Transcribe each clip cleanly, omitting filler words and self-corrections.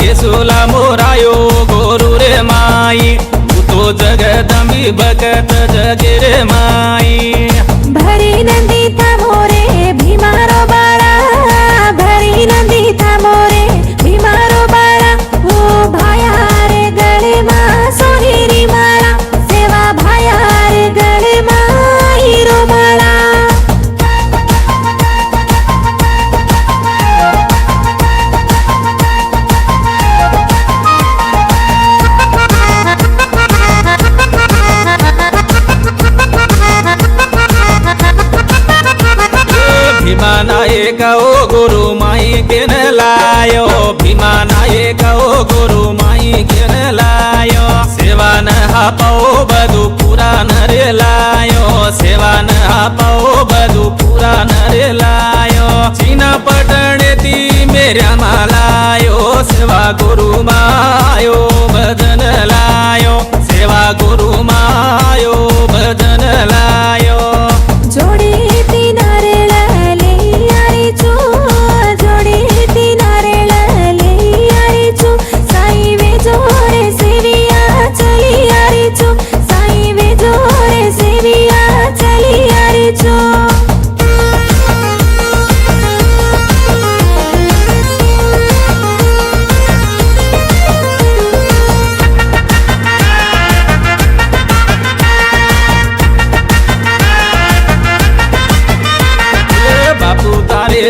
केसुला मोरायो गोरु रे माई तू तो जगदंबी भगत जगे रे माई। भरी नंदी था मोरे भीमारो बाळा, भरी नंदी था मोरे भीमारो बाळा। ओ भाया रे गळे मा सोनेरी माळा, सेवा भाया रे गळे मा हिरो माळा। भीमानायक ओ गुरु माई केन लायो, भीमानायक ओ गुरु माई केन लायो। सेवा न हापाओ बधु पूरा न रे लायो, सेवा न हापाओ बधु पूरा न रे लायो। चीना पटणे ती मेऱ्या मालायो, सेवा गुरु मायो भजन लायो, सेवा गुरु मायो भजन लायो। जोडी ती नारेळ लेई चो, जोडी ती नारेळ लेई चो। साई वे जोरे सेविया चलिया रे चो, साई वे जोरे सेविया चलिया रे चो।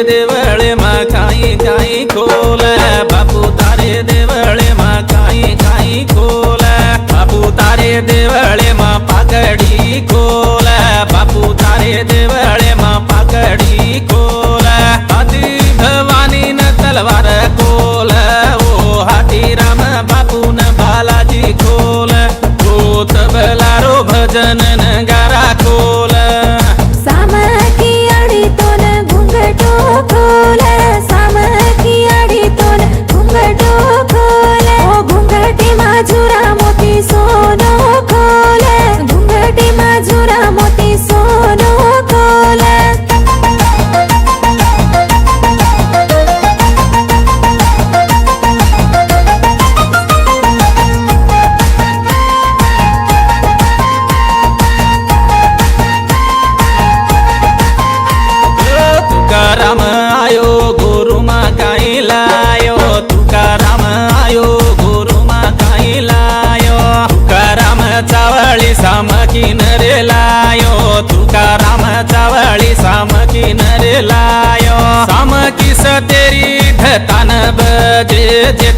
देवळे मा काई काई खोल, बापू तारे देवळे मा काई काई खोल। बापू तारे देवळे मा पागडी खोल, बापू तारे देवळे मा पागडी खोल। आदि भवानी न तलवार खोल, ओ हाथी राम बापू न बालाजी खोल। ओ तबलारो भजन नगारा खोल। सामकी अडी तोन घुंगटो खोल, सामकी अडी तोन घुंगटो खोल। ओ घुंगटी माजुरा मोती सोनो खोल, घुंगटी माजुरा मोती सोनो खोल। तुकाराम आयो गुरु मा काई लायो, तुकाराम आयो गुरु मा काई लायो। तुकाराम चावळी सामकी नरे लायो, तुकाराम चावळी सामकी नरे लायो। सामकी सतेरी धतान बजे जेता